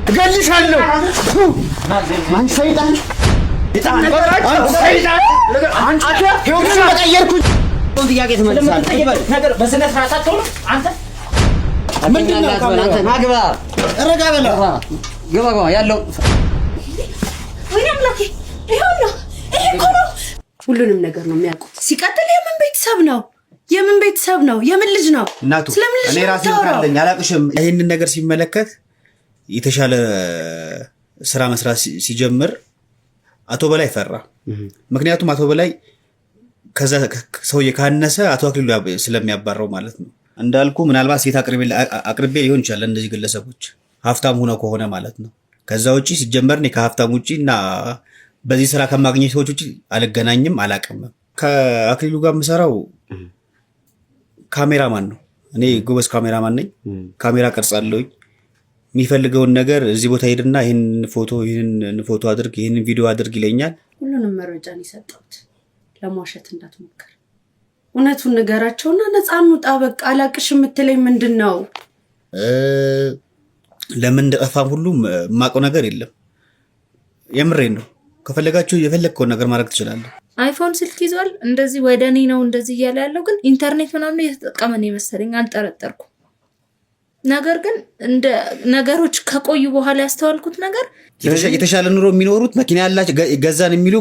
እገልሻለሁ። ማን ሰይጣን ጥያቄ ትመልሳለህ። ነገር በስነ ስርዓት አትሆንም አንተ። ምንድን ነው ናግባ ረጋ በለው ግባ ያለው ወይ አምላኬ ይኸውልህ፣ ይሄ እኮ ነው ሁሉንም ነገር ነው የሚያውቁት። ሲቀጥል የምን ቤተሰብ ነው? የምን ቤተሰብ ነው? የምን ልጅ ነው? እናቱ እኔ ራሴ ካለኝ አላቅሽም። ይሄንን ነገር ሲመለከት የተሻለ ስራ መስራት ሲጀምር አቶ በላይ ፈራ። ምክንያቱም አቶ በላይ ከዛ ሰውዬ ካነሰ አቶ አክሊሉ ስለሚያባረው ማለት ነው። እንዳልኩ ምናልባት ሴት አቅርቤ ሊሆን ይችላል እንደዚህ ግለሰቦች ሀብታም ሆነው ከሆነ ማለት ነው። ከዛ ውጪ ሲጀመር እኔ ከሀብታም ውጪ እና በዚህ ስራ ከማግኘት ሰዎች ውጪ አልገናኝም፣ አላቅምም። ከአክሊሉ ጋር የምሰራው ካሜራማን ነው። እኔ ጎበዝ ካሜራማን ነኝ። ካሜራ ቀርጻለሁኝ። የሚፈልገውን ነገር እዚህ ቦታ ሄድና ይህን ፎቶ አድርግ፣ ይህን ቪዲዮ አድርግ ይለኛል። ሁሉንም መረጃን የሰጠሁት ለማሸት እንዳትሞክር፣ እውነቱን ንገራቸውና ነፃ እንውጣ። በቃ አላቅሽ የምትለኝ ምንድን ነው? ለምን እንደጠፋም ሁሉ የማውቀው ነገር የለም። የምሬን ነው። ከፈለጋችሁ የፈለግከውን ነገር ማድረግ ትችላለህ። አይፎን ስልክ ይዟል፣ እንደዚህ ወደ እኔ ነው እንደዚህ እያለ ያለው፣ ግን ኢንተርኔት ምናምን እየተጠቀመ ነው የመሰለኝ፣ አልጠረጠርኩም። ነገር ግን እንደ ነገሮች ከቆዩ በኋላ ያስተዋልኩት ነገር የተሻለ ኑሮ የሚኖሩት መኪና ያላቸው ገዛን የሚሉ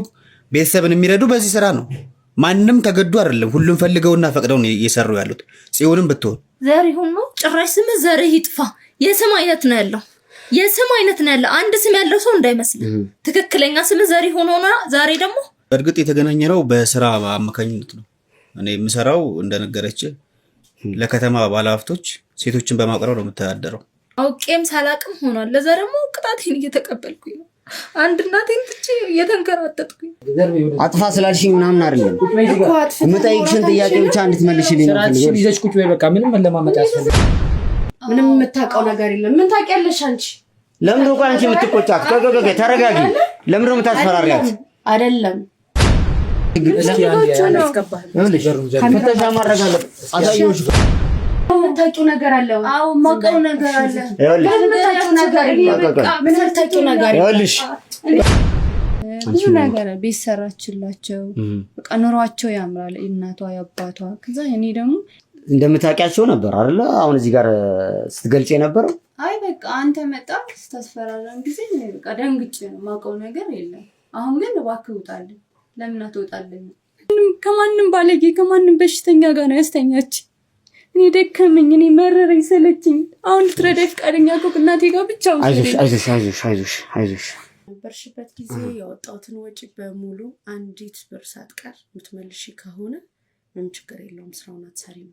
ቤተሰብን የሚረዱ በዚህ ስራ ነው። ማንም ተገዱ አይደለም። ሁሉም ፈልገውና ፈቅደው ነው እየሰሩ ያሉት። ጽዮንም ብትሆን ዘሪሁን ነው። ጭራሽ ስም ዘርህ ይጥፋ። የስም አይነት ነው ያለው፣ የስም አይነት ነው ያለው። አንድ ስም ያለው ሰው እንዳይመስል ትክክለኛ ስም ዘሪሁን ሆኖ ዛሬ ደግሞ በእርግጥ የተገናኘነው በስራ አማካኝነት ነው። እኔ የምሰራው እንደነገረች ለከተማ ባለሀብቶች ሴቶችን በማቅረብ ነው የምተዳደረው። አውቄም ሳላቅም ሆኗል። ለዛ ደግሞ ቅጣቴን እየተቀበልኩኝ ነው። አንድ እናቴን ትቼ እየተንከራተትኩኝ። አጥፋ ስላልሽኝ ምናምን አይደለም የምጠይቅሽን ጥያቄ ብቻ እንድትመልሽልኝ ነው። ስራችን ይዘሽ ቁጭ በይ። በቃ ምንም መለማመጥ ያስፈልግ። ምንም የምታውቀው ነገር የለም። ምን ታውቂያለሽ አንቺ? ለምን ነው አንቺ የምትቆጫት? ተረጋጊ። ለምን ነው የምታስፈራሪያት? አይደለም የምታውቂው ነገር አለ። አዎ የማውቀው ነገር አለ። ብዙ ነገር ቤት ሰራችላቸው። በቃ ኑሯቸው ያምራል። እናቷ ያባቷ። ከዛ እኔ ደግሞ እንደምታውቂያቸው ነበር አይደለ? አሁን እዚህ ጋር ስትገልጽ የነበረው አይ በቃ አንተ መጣ ስታስፈራራን ጊዜ በቃ ደንግጬ ነው። የማውቀው ነገር የለም። አሁን ግን እባክህ ውጣልኝ። ለምን አትወጣልኝ? ከማንም ባለጌ ከማንም በሽተኛ ጋር ነው ያስተኛች። እኔ ደከመኝ፣ እኔ መረረኝ፣ ሰለችኝ። አሁን ልትረዳኝ ፈቃደኛ ከሆንክ እናቴ ጋር ብቻ አይዞሽ ነበርሽበት ጊዜ ያወጣሁትን ወጪ በሙሉ አንዲት ብር ሳትቀር የምትመልሺ ከሆነ ምንም ችግር የለውም፣ ስራውን አትሰሪም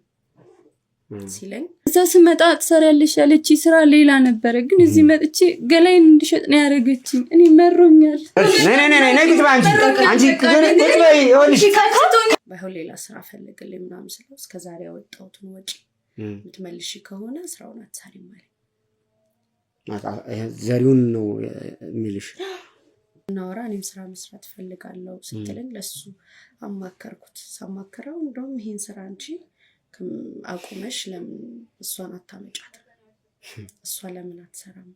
ሲለኝ እዛ ስመጣ ትሰሪያለሽ ያለች ስራ ሌላ ነበረ። ግን እዚህ መጥቼ ገላይን እንድሸጥ ነው ያደረገችኝ። እኔ መሮኛል። ባይሆን ሌላ ስራ ፈልግልኝ ምናምን ስለው እስከዛሬ ያወጣሁትን ወጪ የምትመልሺ ከሆነ ስራውን አትሰሪም ማለት ዘሪውን ነው የሚልሽ። እናወራ እኔም ስራ መስራት ፈልጋለሁ ስትለኝ ለሱ አማከርኩት። ሳማከረው እንደውም ይሄን ስራ እንጂ አቁመሽ ለምን እሷን አታመጫት? እሷ ለምን አትሰራም?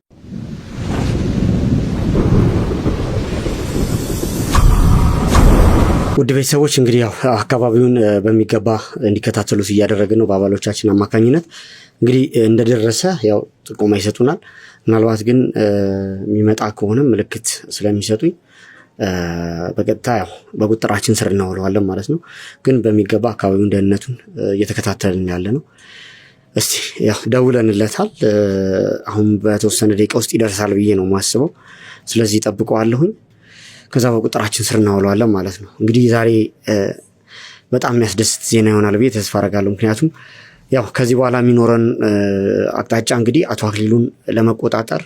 ውድ ቤተሰቦች እንግዲህ ያው አካባቢውን በሚገባ እንዲከታተሉት እያደረግን ነው በአባሎቻችን አማካኝነት። እንግዲህ እንደደረሰ ያው ጥቆማ ይሰጡናል። ምናልባት ግን የሚመጣ ከሆነ ምልክት ስለሚሰጡኝ በቀጥታ ያው በቁጥጥራችን ስር እናውለዋለን ማለት ነው። ግን በሚገባ አካባቢውን ደህንነቱን እየተከታተልን ያለ ነው። እስቲ ያው ደውለንለታል። አሁን በተወሰነ ደቂቃ ውስጥ ይደርሳል ብዬ ነው የማስበው። ስለዚህ ጠብቀዋለሁኝ። ከዛ በቁጥጥራችን ስር እናውለዋለን ማለት ነው። እንግዲህ ዛሬ በጣም የሚያስደስት ዜና ይሆናል ብዬ ተስፋ አደርጋለሁ። ምክንያቱም ያው ከዚህ በኋላ የሚኖረን አቅጣጫ እንግዲህ አቶ አክሊሉን ለመቆጣጠር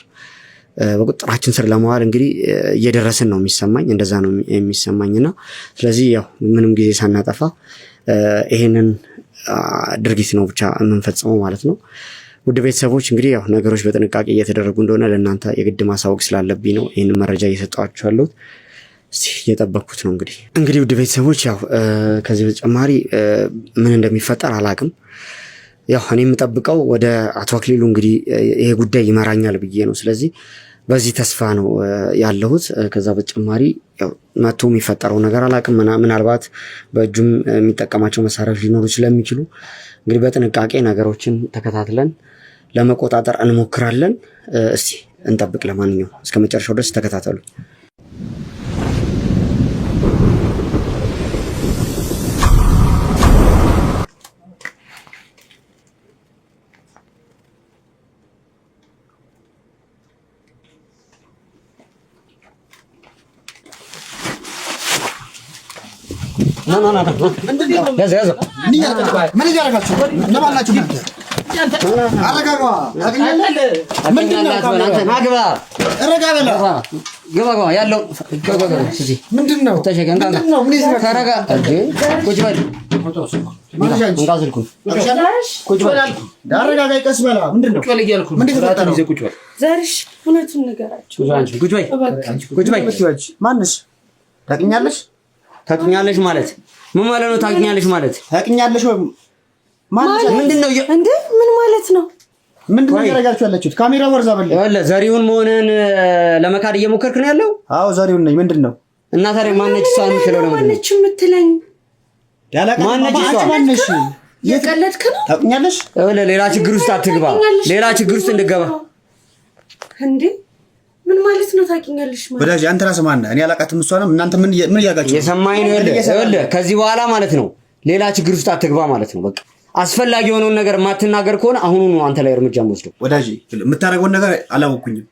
በቁጥጥራችን ስር ለማዋል እንግዲህ እየደረስን ነው የሚሰማኝ። እንደዛ ነው የሚሰማኝና ስለዚህ ያው ምንም ጊዜ ሳናጠፋ ይሄንን ድርጊት ነው ብቻ የምንፈጽመው ማለት ነው። ውድ ቤተሰቦች እንግዲህ ያው ነገሮች በጥንቃቄ እየተደረጉ እንደሆነ ለእናንተ የግድ ማሳወቅ ስላለብኝ ነው ይህንን መረጃ እየሰጠኋችሁ ያለሁት። እስቲ እየጠበቅኩት ነው እንግዲህ ውድ ቤተሰቦች ያው ከዚህ በተጨማሪ ምን እንደሚፈጠር አላቅም። ያው እኔ የምጠብቀው ወደ አቶ አክሊሉ እንግዲህ ይሄ ጉዳይ ይመራኛል ብዬ ነው። ስለዚህ በዚህ ተስፋ ነው ያለሁት። ከዛ በተጨማሪ ያው መቶ የሚፈጠረው ነገር አላውቅም። ምናልባት በእጁም የሚጠቀማቸው መሳሪያዎች ሊኖሩ ስለሚችሉ እንግዲህ በጥንቃቄ ነገሮችን ተከታትለን ለመቆጣጠር እንሞክራለን። እስቲ እንጠብቅ። ለማንኛውም እስከ መጨረሻው ድረስ ተከታተሉ። ታውቂኛለሽ ማለት ምን ማለት ነው? ታውቂኛለሽ ማለት ታውቂኛለሽ ወይ ምንድነው እንዴ? ምን ማለት ነው? ምንድነው ያደረጋችሁ ያላችሁት? ካሜራ ወርዛ በል ያለ ዘሪሁን መሆንህን ለመካድ እየሞከርክ ነው ያለው? አዎ ዘሪሁን ነኝ። ምንድነው እና ታዲያ ማነች እሷ የምትለው ነው? ማነች የምትለኝ? ማነች እሷ? ማነች? የቀለድክ ነው? ታውቂኛለሽ? ያለ ሌላ ችግር ውስጥ አትግባ። ሌላ ችግር ውስጥ እንድገባ እንዴ? ምን ማለት ነው? ታውቂኛለሽ ማለት ወዳጅ አንተ ራስህ ማን ነህ? እኔ አላውቃትም። እሷ ነው እናንተ ምን ያጋችሁ? የሰማኸኝ ነው? ያለ ከዚህ በኋላ ማለት ነው ሌላ ችግር ውስጥ አትግባ ማለት ነው። በቃ አስፈላጊ የሆነውን ነገር ማትናገር ከሆነ አሁኑኑ አንተ ላይ እርምጃ ወስደው። ወዳጅ የምታደርገውን ነገር አላወኩኝም።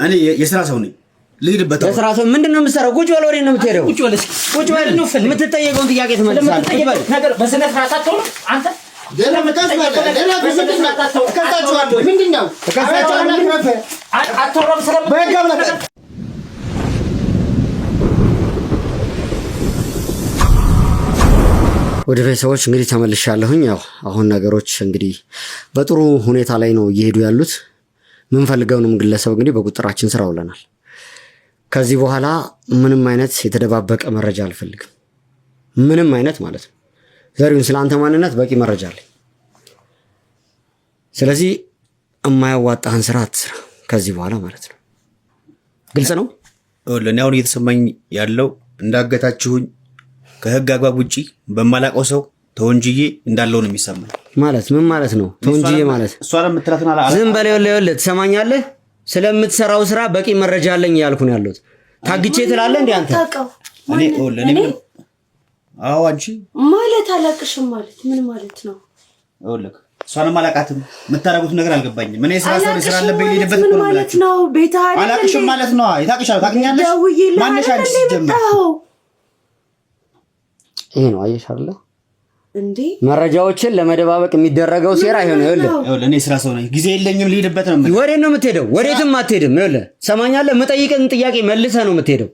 እኔ የሥራ ሰው ነኝ። ልሂድበት። የሥራ ሰው ምንድነው የምትሰራው? ቁጭ በል። ወሬ ነው የምትሄደው? ቁጭ በል። የምትጠየቀውን ጥያቄ ትመልሳለህ። ቁጭ በል። ነገር በስነ ስርዓት አትሆንም አንተ ወደ ቤተሰቦች እንግዲህ ተመልሻለሁኝ። ያው አሁን ነገሮች እንግዲህ በጥሩ ሁኔታ ላይ ነው እየሄዱ ያሉት። ምንፈልገውንም ግለሰብ እንግዲህ በቁጥራችን ስር አውለናል። ከዚህ በኋላ ምንም አይነት የተደባበቀ መረጃ አልፈልግም። ምንም አይነት ማለት ነው። ዘሪሁን ስለ አንተ ማንነት በቂ መረጃ አለኝ። ስለዚህ የማያዋጣህን ስራ አትስራ ከዚህ በኋላ ማለት ነው። ግልጽ ነው። ለእኔ አሁን እየተሰማኝ ያለው እንዳገታችሁኝ ከህግ አግባብ ውጪ በማላውቀው ሰው ተወንጅዬ እንዳለው ነው የሚሰማኝ። ማለት ምን ማለት ነው? ተወንጅዬ ማለት እሷ ለምትላትና ዝም በል። ይኸውልህ ትሰማኛለህ? ስለምትሰራው ስራ በቂ መረጃ አለኝ ያልኩ ነው ያለሁት። ታግቼ ትላለህ እንዴ አንተ? እኔ አዎ አንቺ ማለት አላቅሽም ማለት ምን ማለት ነው? ይኸውልህ እሷንም አላውቃትም። የምታደርጉት ነገር አልገባኝም። እኔ ስራ አለብኝ ልሄድበት እኮ ነው ማለት ነው። ቤት አላቅሽም ማለት ነው። ይታቅሻል። ታውቂኛለሽ? ማንሽ አንቺ ሲጀምር ይሄ ነው። አየሽ አይደለ እንዴ መረጃዎችን ለመደባበቅ የሚደረገው ሴራ ይሄ ነው። ይኸውልህ እኔ ስራ ሰው ነኝ። ጊዜ የለኝም። ልሄድበት ነው። ወዴት ነው የምትሄደው? ወዴትም አትሄድም። ይኸውልህ ሰማኛለህ? የምጠይቅህን ጥያቄ መልሰህ ነው የምትሄደው።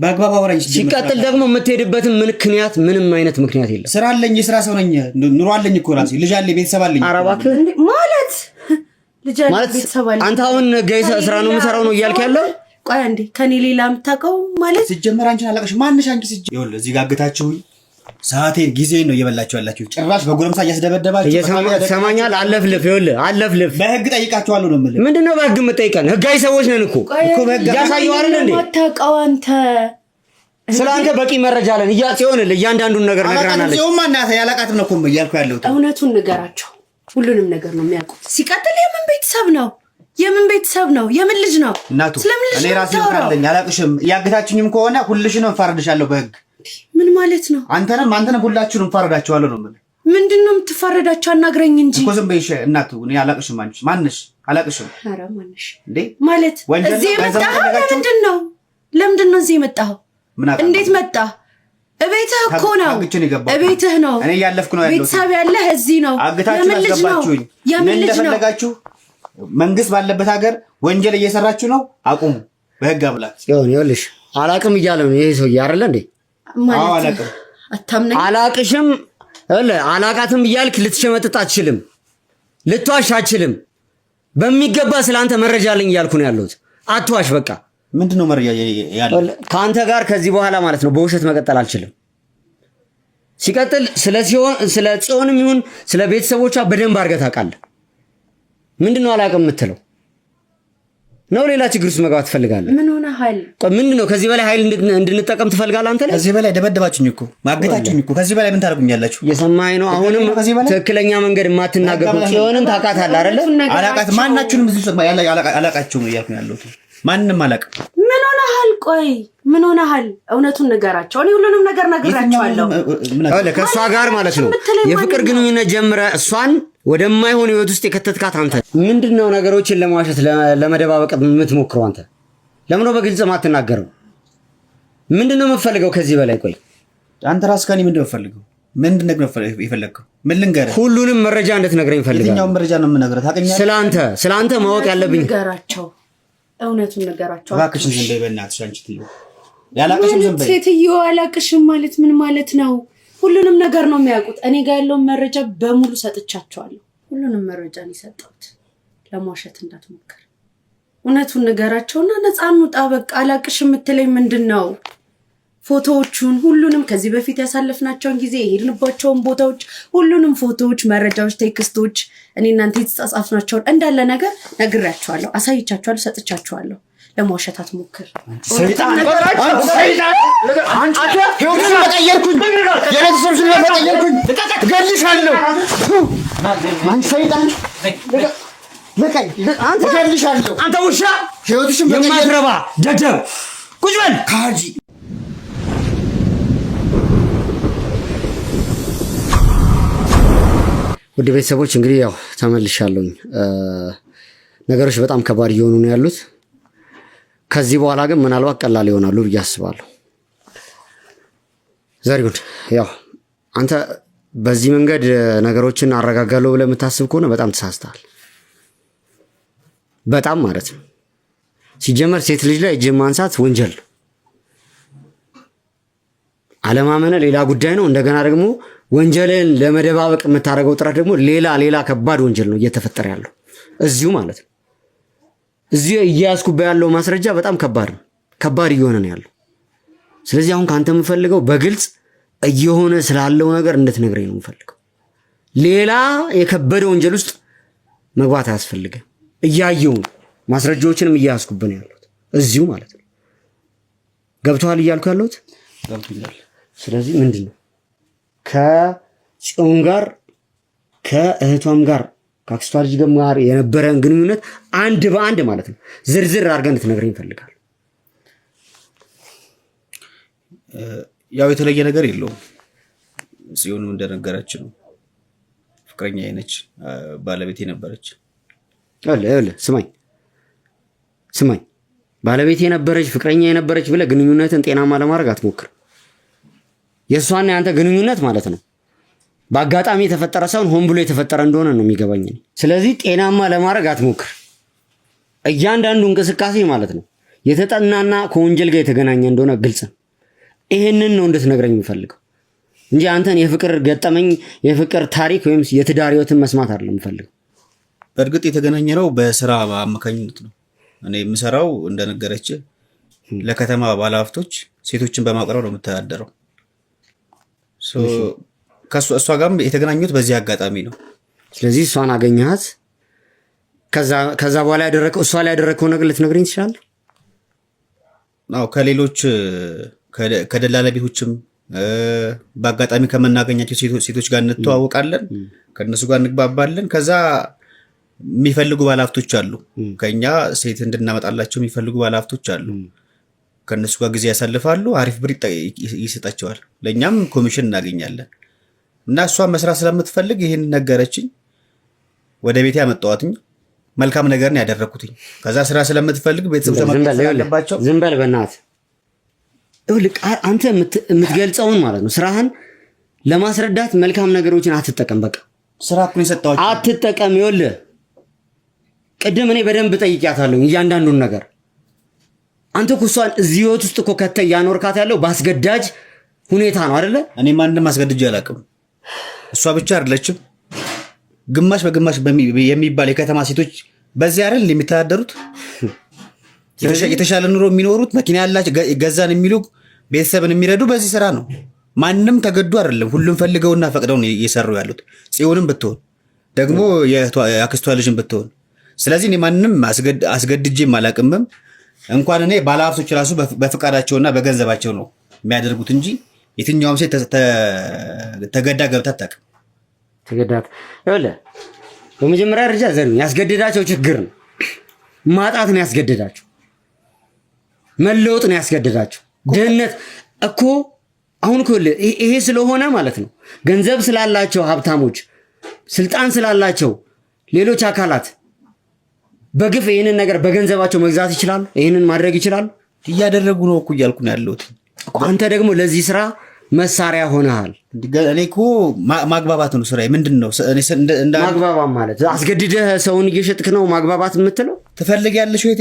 በአግባብ አወራኝ። ሲቀጥል ደግሞ የምትሄድበትን ምክንያት ምንም አይነት ምክንያት የለም። ስራ አለኝ። የስራ ሰው ነኝ። ኑሮ አለኝ እኮ ራሴ ልጅ አለኝ፣ ቤተሰብ አለኝ። ኧረ እባክህ ማለት ልጅ አለኝ፣ ቤተሰብ አለኝ። አንተ አሁን ገይሰ ስራ ነው የምሰራው ነው እያልክ ያለው? ቆይ አንዴ ከኔ ሌላ የምታውቀው ማለት ሲጀመር አንቺን አላውቅሽም። ማንሽ አንቺ ሲጀመር ይኸውልህ እዚህ ጋር አግታችሁኝ ሰዓቴን ጊዜን ነው እየበላችሁ ያላችሁ። ጭራሽ በጎረምሳ እያስደበደባችሁ ሰማኛል። አለፍልፍ። ይኸውልህ አለፍልፍ። በህግ ጠይቃችኋለሁ ነው የምልህ። ምንድነው በህግ የምጠይቀን? ህጋዊ ሰዎች ነን እኮ በህግ ያሳየው አይደል እንዴ? አታውቀው አንተ። ስለአንተ በቂ መረጃ አለን። ይሆንልህ እያንዳንዱን ነገር ነግራናለች። እዚሁም እናት ያላቃትም ነው እኮ እያልኩ ያለሁት። እውነቱን ንገራቸው። ሁሉንም ነገር ነው የሚያውቁት። ሲቀጥል የምን ቤተሰብ ነው? የምን ቤተሰብ ነው? የምን ልጅ ነው? እናቱ እኔ ራሴ ካለኝ አላቅሽም። ያገታችሁኝም ከሆነ ሁልሽንም ፈርድሻለሁ በህግ። ምን ማለት ነው? አንተንም ሁላችሁንም ፈርዳችኋለሁ ነው የምልህ። ምንድነው የምትፈረዳቸው? አናግረኝ እንጂ እኮ ዝም በይሽ እናቱ። እኔ አላቅሽም። አንቺ ማንሽ? አላቅሽም። ኧረ ማንሽ እንዴ ማለት እዚህ የመጣኸው ለምንድን ነው እዚህ የመጣኸው? እንዴት መጣ? እቤትህ እኮ ነው። እቤትህ ነው። እኔ ያለፍኩ ነው ያለው። ቤተሰብ ያለህ እዚህ ነው። አግታችሁ አስገባችሁኝ። ምን እንደፈለጋችሁ መንግስት ባለበት ሀገር ወንጀል እየሰራችሁ ነው። አቁሙ በህግ አምላክ። ይኸውልሽ አላቅም እያለ ነው ይሄ ሰውዬ አይደለ እንዴ? አዎ አላቅም። አታምነኝ። አላቅሽም አላቃትም እያልክ ልትሸመጥጥ አትችልም። ልትዋሽ አትችልም። በሚገባ ስለአንተ መረጃ አለኝ እያልኩ ነው ያለሁት። አትዋሽ በቃ። ምንድነው መረጃ ያለው? ከአንተ ጋር ከዚህ በኋላ ማለት ነው በውሸት መቀጠል አልችልም። ሲቀጥል ስለ ጽዮንም ይሁን ስለ ቤተሰቦቿ በደንብ አድርገህ ታውቃለህ። ምንድነው አላውቅም የምትለው ነው? ሌላ ችግር ውስጥ መግባት ትፈልጋለህ? ምን ሆነ ኃይል ምንድነው? ከዚህ በላይ ኃይል እንድንጠቀም ትፈልጋለህ አንተ? ከዚህ በላይ ደበደባችሁኝ እኮ ማገታችሁኝ እኮ። ከዚህ በላይ ምን ታደርጉኛላችሁ? እየሰማኸኝ ነው? አሁንም ትክክለኛ መንገድ የማትናገሩ ጽዮንን ታውቃታለህ አይደለ? አላውቃት። ማናችሁንም እዚህ አላውቃችሁም እያልኩ ነው ያለሁት። ማንንም አላውቅም። ምን ሆነሃል? ቆይ ምን ሆነሃል? እውነቱን ንገራቸው። እኔ ሁሉንም ነገር ነግራቸዋለሁ። ከእሷ ጋር ማለት ነው የፍቅር ግንኙነት ጀምረህ እሷን ወደማይሆን ህይወት ውስጥ የከተትካት አንተ። ምንድነው ነገሮችን ለማዋሸት ለመደባበቅ የምትሞክረው አንተ? ለምን ነው በግልጽ ማትናገረው? ምንድነው የምትፈልገው ከዚህ በላይ? ቆይ አንተ ራስህ ከእኔ ምንድነው የምትፈልገው? ምንድነው የፈለግከው? ምን ልንገርህ? ሁሉንም መረጃ እንድትነግረኝ ፈልጋለሁ። የትኛውን መረጃ ነው የምነግርህ? ታውቀኛለህ? ስለአንተ ማወቅ ያለብኝ ንገራቸው። እውነቱን ንገራቸው። እባክሽን ዝም በይ በእናትሽ። አንቺ ትይው ያላቅሽም ዝም በይ። ሴትዮ አላቅሽም ማለት ምን ማለት ነው? ሁሉንም ነገር ነው የሚያውቁት። እኔ ጋር ያለውን መረጃ በሙሉ ሰጥቻቸዋለሁ። ሁሉንም መረጃ ነው የሰጠሁት። ለማዋሸት እንዳትሞክር። እውነቱን ንገራቸውና ነፃ እንውጣ። በቃ አላቅሽም የምትለኝ ምንድን ነው? ፎቶዎቹን ሁሉንም ከዚህ በፊት ያሳለፍናቸውን ጊዜ የሄድንባቸውን ቦታዎች ሁሉንም ፎቶዎች፣ መረጃዎች፣ ቴክስቶች እኔ እናንተ የተጻጻፍናቸውን እንዳለ ነገር ነግራቸዋለሁ፣ አሳይቻቸዋለሁ፣ ሰጥቻቸዋለሁ። ለማዋሸት አትሞክር። ሰይጣን አንቺ ህይወትሽን በቀየርኩኝ፣ የቤተሰብሽን በቀየርኩኝ እገልሻለሁ። አንቺ ሰይጣን ለቀይ አንተ እገልሻለሁ። አንተ ውሻ ህይወትሽን የማትረባ ደደብ ቁጭ በል ካጂ። ውድ ቤተሰቦች እንግዲህ ያው ተመልሻለሁኝ። ነገሮች በጣም ከባድ እየሆኑ ነው ያሉት። ከዚህ በኋላ ግን ምናልባት ቀላል ይሆናሉ ብዬ አስባለሁ። ዘሪሁን ያው አንተ በዚህ መንገድ ነገሮችን አረጋጋለሁ ብለህ የምታስብ ከሆነ በጣም ተሳስተሃል። በጣም ማለት ነው። ሲጀመር ሴት ልጅ ላይ እጅ ማንሳት ወንጀል ነው። አለማመነ ሌላ ጉዳይ ነው። እንደገና ደግሞ ወንጀልን ለመደባበቅ የምታደርገው ጥረት ደግሞ ሌላ ከባድ ወንጀል ነው እየተፈጠረ ያለው እዚሁ ማለት ነው። እዚሁ እያያዝኩበት ያለው ማስረጃ በጣም ከባድ እየሆነ ነው ያለው። ስለዚህ አሁን ከአንተ የምፈልገው በግልጽ እየሆነ ስላለው ነገር እንድትነግረኝ ነው የምፈልገው። ሌላ የከበደ ወንጀል ውስጥ መግባት አያስፈልግም። እያየው ነው፣ ማስረጃዎችንም እያያዝኩብን ያለሁት እዚሁ ማለት ነው። ገብቶሃል እያልኩ ያለሁት? ገብቶኛል። ስለዚህ ምንድን ነው ከጽዮን ጋር ከእህቷም ጋር ከአክስቷ ልጅ ጋር የነበረን ግንኙነት አንድ በአንድ ማለት ነው ዝርዝር አድርገን እንድትነግረኝ እፈልጋለሁ። ያው የተለየ ነገር የለውም። ጽዮንም እንደነገረችን ነው። ፍቅረኛ አይነች፣ ባለቤቴ ነበረች። ስማኝ ባለቤቴ የነበረች ፍቅረኛ የነበረች ብለህ ግንኙነትን ጤናማ ለማድረግ አትሞክር። የእሷና ያንተ ግንኙነት ማለት ነው በአጋጣሚ የተፈጠረ ሳይሆን ሆን ብሎ የተፈጠረ እንደሆነ ነው የሚገባኝ። ስለዚህ ጤናማ ለማድረግ አትሞክር። እያንዳንዱ እንቅስቃሴ ማለት ነው የተጠናና ከወንጀል ጋር የተገናኘ እንደሆነ ግልጽ ነው። ይሄንን ነው እንድትነግረኝ የምፈልገው እንጂ አንተን የፍቅር ገጠመኝ የፍቅር ታሪክ ወይም የትዳር ህይወትን መስማት አይደለም የምፈልገው። በእርግጥ የተገናኘ ነው በስራ አማካኝነት ነው። እኔ የምሰራው እንደነገረች ለከተማ ባለሀብቶች ሴቶችን በማቅረብ ነው የምተዳደረው። እሷ ጋርም የተገናኙት በዚህ አጋጣሚ ነው። ስለዚህ እሷን አገኘሃት። ከዛ በኋላ ያደረከው እሷ ላይ ያደረከው ነገር ልትነግረኝ ትችላለህ? አዎ፣ ከሌሎች ከደላላ ቤቶችም በአጋጣሚ ከምናገኛቸው ሴቶች ጋር እንተዋወቃለን፣ ከእነሱ ጋር እንግባባለን። ከዛ የሚፈልጉ ባለሀብቶች አሉ፣ ከኛ ሴት እንድናመጣላቸው የሚፈልጉ ባለሀብቶች አሉ። ከእነሱ ጋር ጊዜ ያሳልፋሉ፣ አሪፍ ብር ይሰጣቸዋል፣ ለእኛም ኮሚሽን እናገኛለን። እና እሷ መስራት ስለምትፈልግ ይህን ነገረችኝ። ወደ ቤቴ ያመጣዋትኝ መልካም ነገር ነው ያደረኩትኝ። ከዛ ስራ ስለምትፈልግ ቤተሰብ ተመጣጣቸው። ዝም በል በእናትህ። አንተ የምትገልጸውን ማለት ነው ስራህን ለማስረዳት መልካም ነገሮችን አትጠቀም። በቃ ስራ እኮ ነው የሰጠኋቸው፣ አትጠቀም። ይኸውልህ ቅድም እኔ በደንብ ጠይቂያታለሁ እያንዳንዱን ነገር። አንተ እኮ እሷን እዚህ ህይወት ውስጥ እኮ ከተህ እያኖርካት ያለው በአስገዳጅ ሁኔታ ነው አይደለ? እኔ ማንንም አስገድጄ አላውቅም። እሷ ብቻ አይደለችም፣ ግማሽ በግማሽ የሚባል የከተማ ሴቶች በዚህ አይደል የሚተዳደሩት። የተሻለ ኑሮ የሚኖሩት መኪና ያላቸው ገዛን የሚሉ ቤተሰብን የሚረዱ በዚህ ስራ ነው። ማንም ተገዱ አይደለም፣ ሁሉም ፈልገውና ፈቅደው ነው እየሰሩ ያሉት። ጽዮንም ብትሆን ደግሞ የአክስቷ ልጅም ብትሆን። ስለዚህ እኔ ማንም አስገድጄም አላቅምም። እንኳን እኔ ባለሀብቶች ራሱ በፍቃዳቸውና በገንዘባቸው ነው የሚያደርጉት እንጂ የትኛውም ሴት ተገዳ ገብታ አታውቅም። ተገዳት ይኸውልህ፣ በመጀመሪያ ደረጃ ዘሪሁን ያስገድዳቸው ችግር ነው፣ ማጣት ነው ያስገድዳቸው፣ መለወጥ ነው ያስገድዳቸው። ድህነት እኮ አሁን እኮ ይሄ ስለሆነ ማለት ነው ገንዘብ ስላላቸው ሀብታሞች፣ ስልጣን ስላላቸው ሌሎች አካላት በግፍ ይህንን ነገር በገንዘባቸው መግዛት ይችላሉ፣ ይህንን ማድረግ ይችላሉ። እያደረጉ ነው እኮ እያልኩ ነው ያለሁት። አንተ ደግሞ ለዚህ ስራ መሳሪያ ሆነሃል። እኔ እኮ ማግባባት ነው ስራዬ። ምንድን ነው ማግባባት ማለት? አስገድደህ ሰውን እየሸጥክ ነው ማግባባት የምትለው? ትፈልጊያለሽ ወይ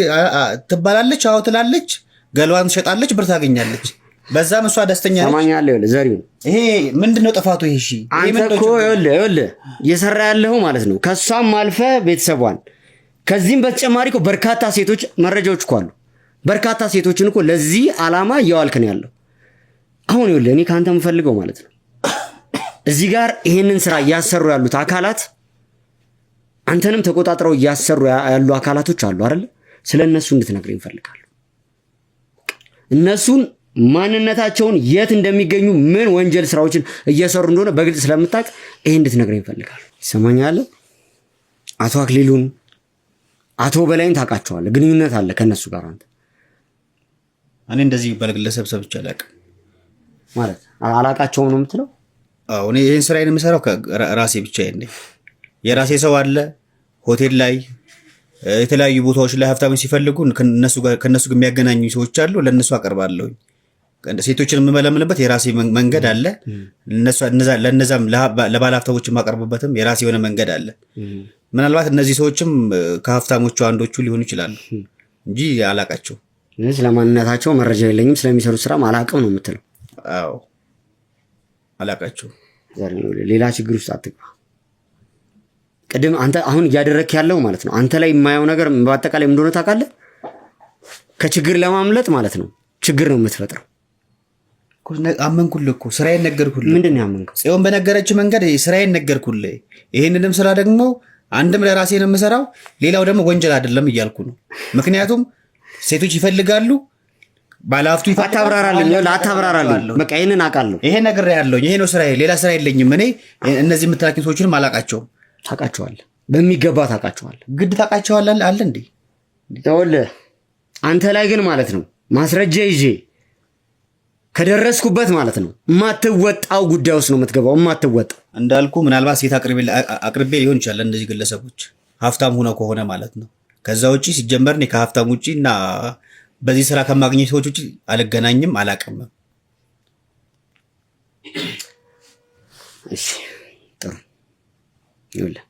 ትባላለች፣ አዎ ትላለች፣ ገለዋን ትሸጣለች፣ ብር ታገኛለች። በዛም እሷ ደስተኛ ነች። ሰማኛለህ? ይኸውልህ ዘሪሁን፣ ይሄ ምንድነው ጥፋቱ? ይሄ እሺ፣ አንተ እኮ ይኸውልህ እየሰራ ያለኸው ማለት ነው ከሷም አልፈ ቤተሰቧን፣ ከዚህም በተጨማሪ እኮ በርካታ ሴቶች መረጃዎች እኮ አሉ። በርካታ ሴቶችን እኮ ለዚህ ዓላማ እያዋልክ ነው ያለው። አሁን ይኸውልህ እኔ ከአንተ የምፈልገው ማለት ነው እዚህ ጋር ይሄንን ስራ እያሰሩ ያሉት አካላት አንተንም ተቆጣጥረው እያሰሩ ያሉ አካላቶች አሉ አይደል? ስለ እነሱ እንድትነግረኝ እፈልጋለሁ። እነሱን ማንነታቸውን፣ የት እንደሚገኙ፣ ምን ወንጀል ስራዎችን እየሰሩ እንደሆነ በግልጽ ስለምታውቅ ይሄ እንድትነግረኝ እፈልጋለሁ። ይሰማኛል? አቶ አክሊሉን፣ አቶ በላይን ታውቃቸዋለህ፣ ግንኙነት አለ ከነሱ ጋር አንተ። እኔ እንደዚህ በግለሰብ ሰብቻ አላውቅም ማለት አላውቃቸውም ነው የምትለው? አዎ፣ እኔ ይሄን ስራዬን የምሰራው ራሴ ብቻዬን ነኝ። የራሴ ሰው አለ ሆቴል ላይ፣ የተለያዩ ቦታዎች ላይ ሀብታሞች ሲፈልጉ ከነሱ ጋር የሚያገናኙ ሰዎች አሉ። ለነሱ አቀርባለሁ። ሴቶችን የምመለምልበት የራሴ መንገድ አለ። ለነዛም ለባለ ሀብታሞች የማቀርብበትም የራሴ የሆነ መንገድ አለ። ምናልባት እነዚህ ሰዎችም ከሀብታሞቹ አንዶቹ ሊሆኑ ይችላሉ እንጂ አላቃቸው። ስለማንነታቸው መረጃ የለኝም፣ ስለሚሰሩት ስራ አላቅም ነው የምትለው? አዎ አላቃቸው። ሌላ ችግር ውስጥ አትግባ። ቅድም አንተ አሁን እያደረክ ያለው ማለት ነው አንተ ላይ የማየው ነገር በአጠቃላይ እንደሆነ ታውቃለህ። ከችግር ለማምለጥ ማለት ነው ችግር ነው የምትፈጥረው። አመንኩልህ እኮ ስራዬን ነገርኩልህ። ምንድን ነው ያመንከው? ጽዮን በነገረች መንገድ ስራዬን ነገርኩልህ። ይህንንም ስራ ደግሞ አንድም ለራሴ ነው የምሰራው፣ ሌላው ደግሞ ወንጀል አይደለም እያልኩ ነው። ምክንያቱም ሴቶች ይፈልጋሉ፣ ባለሀብቱ አታብራራልኝ። በቃ ይህንን አውቃለሁ። ይሄ ነገር ያለኝ ይሄ ነው ስራዬ፣ ሌላ ስራ የለኝም። እኔ እነዚህ የምትላኪ ሰዎችንም አላቃቸውም። ታውቃቸዋለህ፣ በሚገባ ታውቃቸዋለህ። ግድ ታውቃቸዋለህ አለ እንዴ? ይኸውልህ አንተ ላይ ግን ማለት ነው ማስረጃ ይዤ ከደረስኩበት ማለት ነው የማትወጣው ጉዳይ ውስጥ ነው የምትገባው። የማትወጣው እንዳልኩ ምናልባት ሴት አቅርቤ ሊሆን ይችላል እነዚህ ግለሰቦች ሀብታም ሆነው ከሆነ ማለት ነው። ከዛ ውጪ ሲጀመር እኔ ከሀብታም ውጪ እና በዚህ ስራ ከማግኘት ሰዎች ውጪ አልገናኝም፣ አላቅምም። እሺ ጥሩ። ይኸውልህ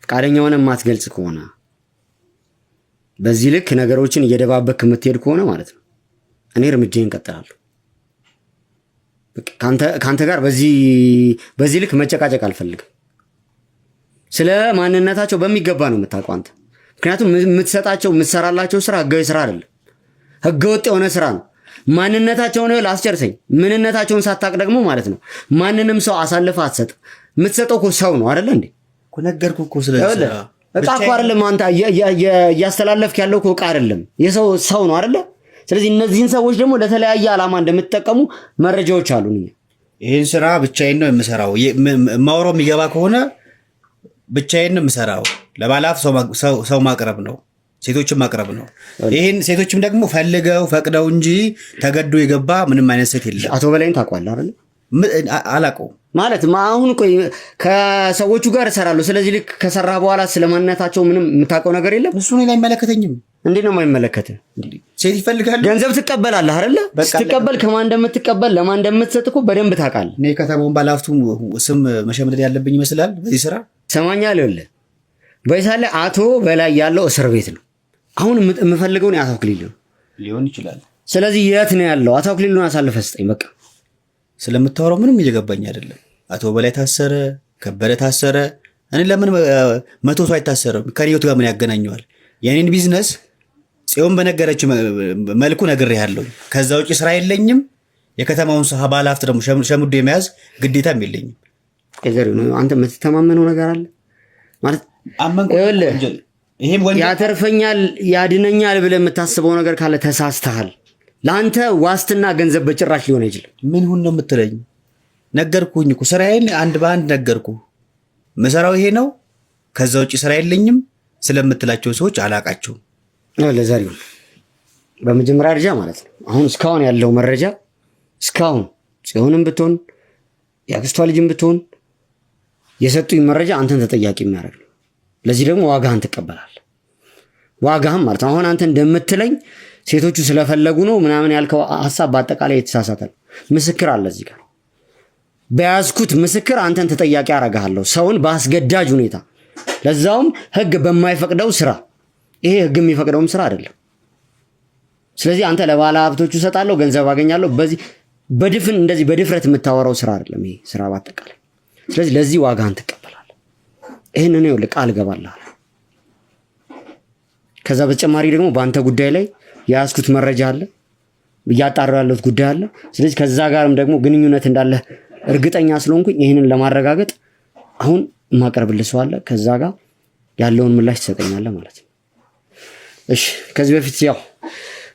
ፈቃደኛ ሆነ የማትገልጽ ከሆነ በዚህ ልክ ነገሮችን እየደባበክ የምትሄድ ከሆነ ማለት ነው እኔ እርምጃዬን እንቀጥላለሁ። ከአንተ ጋር በዚህ ልክ መጨቃጨቅ አልፈልግም። ስለ ማንነታቸው በሚገባ ነው የምታውቀው አንተ። ምክንያቱም የምትሰጣቸው የምትሰራላቸው ስራ ህጋዊ ስራ አይደለም፣ ህገወጥ የሆነ ስራ ነው። ማንነታቸውን አስጨርሰኝ። ምንነታቸውን ሳታቅ ደግሞ ማለት ነው ማንንም ሰው አሳልፈ አትሰጥ። የምትሰጠው እኮ ሰው ነው አይደለ እንዴ? ነገርኩህ እኮ ስለዚህ እቃ እኮ አይደለም አንተ እያስተላለፍክ ያለው እኮ እቃ አይደለም፣ የሰው ሰው ነው አይደለ? ስለዚህ እነዚህን ሰዎች ደግሞ ለተለያየ ዓላማ እንደምትጠቀሙ መረጃዎች አሉ። ይህን ስራ ብቻዬን ነው የምሰራው። ማውራው የሚገባ ከሆነ ብቻዬን ነው የምሰራው። ለባለሀብት ሰው ማቅረብ ነው፣ ሴቶችን ማቅረብ ነው። ይህን ሴቶችም ደግሞ ፈልገው ፈቅደው እንጂ ተገዶ የገባ ምንም አይነት ሴት የለም። አቶ በላይን ታውቀዋለህ አይደል? አላውቀውም ማለት አሁን ቆይ ከሰዎቹ ጋር እሰራለሁ። ስለዚህ ልክ ከሰራ በኋላ ስለማንነታቸው ምንም የምታውቀው ነገር የለም። እሱ እኔን አይመለከተኝም። እንዴት ነው የማይመለከትህ? ሴት ይፈልጋሉ። ገንዘብ ትቀበላለህ አይደለ? ስትቀበል ከማን እንደምትቀበል ለማን እንደምትሰጥ እኮ በደንብ ታውቃለህ። እኔ ከተማውን ባለሀብቱ ስም መሸምደድ ያለብኝ ይመስላል በዚህ ስራ። ሰማኛል። ይኸውልህ በይሳለ አቶ በላይ ያለው እስር ቤት ነው። አሁን የምፈልገውን አቶ አክሊሉ ሊሆን ይችላል። ስለዚህ የት ነው ያለው? አቶ አክሊሉን አሳልፈህ ስጠኝ በቃ። ስለምታወራው ምንም እየገባኝ አይደለም። አቶ በላይ ታሰረ፣ ከበደ ታሰረ። እኔ ለምን 100 ሰው አይታሰርም? ከኔዎት ጋር ምን ያገናኘዋል? የኔን ቢዝነስ ጽዮን በነገረች መልኩ ነግሬሃለሁ። ከዛ ውጪ ስራ የለኝም። የከተማውን ባለ ሀብት ደግሞ ሸምዶ የመያዝ ግዴታም የለኝም። አንተ የምትተማመነው ነገር አለ ማለት ያተርፈኛል ያድነኛል ብለህ የምታስበው ነገር ካለ ተሳስተሃል። ለአንተ ዋስትና ገንዘብ በጭራሽ ሊሆን አይችልም። ምን ሁን ነው የምትለኝ? ነገርኩኝ እኮ ስራዬን አንድ በአንድ ነገርኩ። መሰራው ይሄ ነው፣ ከዛ ውጭ ስራ የለኝም ስለምትላቸው ሰዎች አላቃቸውም። ለዛሬው በመጀመሪያ ደረጃ ማለት ነው አሁን እስካሁን ያለው መረጃ እስካሁን ጽዮንም ብትሆን ያክስቷ ልጅም ብትሆን የሰጡኝ መረጃ አንተን ተጠያቂ የሚያደርግ ነው። ለዚህ ደግሞ ዋጋህን ትቀበላለህ። ዋጋህም ማለት አሁን አንተ እንደምትለኝ ሴቶቹ ስለፈለጉ ነው ምናምን ያልከው ሐሳብ በአጠቃላይ የተሳሳተ ነው። ምስክር አለ እዚህ ጋር። በያዝኩት ምስክር አንተን ተጠያቂ አደርግሃለሁ። ሰውን በአስገዳጅ ሁኔታ ለዛውም ህግ በማይፈቅደው ስራ። ይሄ ህግ የሚፈቅደውም ስራ አይደለም። ስለዚህ አንተ ለባለ ሀብቶቹ ሰጣለሁ ገንዘብ አገኛለሁ በዚህ በድፍን እንደዚህ በድፍረት የምታወራው ስራ አይደለም ይሄ ስራ በአጠቃላይ። ስለዚህ ለዚህ ዋጋህን ትቀበላለህ። ይሄንን ነው ቃል እገባለሁ። ከዛ በተጨማሪ ደግሞ በአንተ ጉዳይ ላይ የያዝኩት መረጃ አለ፣ እያጣራሁ ያለሁት ጉዳይ አለ። ስለዚህ ከዛ ጋርም ደግሞ ግንኙነት እንዳለ እርግጠኛ ስለሆንኩኝ ይሄንን ለማረጋገጥ አሁን ማቀርብልህ ሰው አለ። ከዛ ጋር ያለውን ምላሽ ትሰጠኛለህ ማለት ነው። እሺ ከዚህ በፊት ያው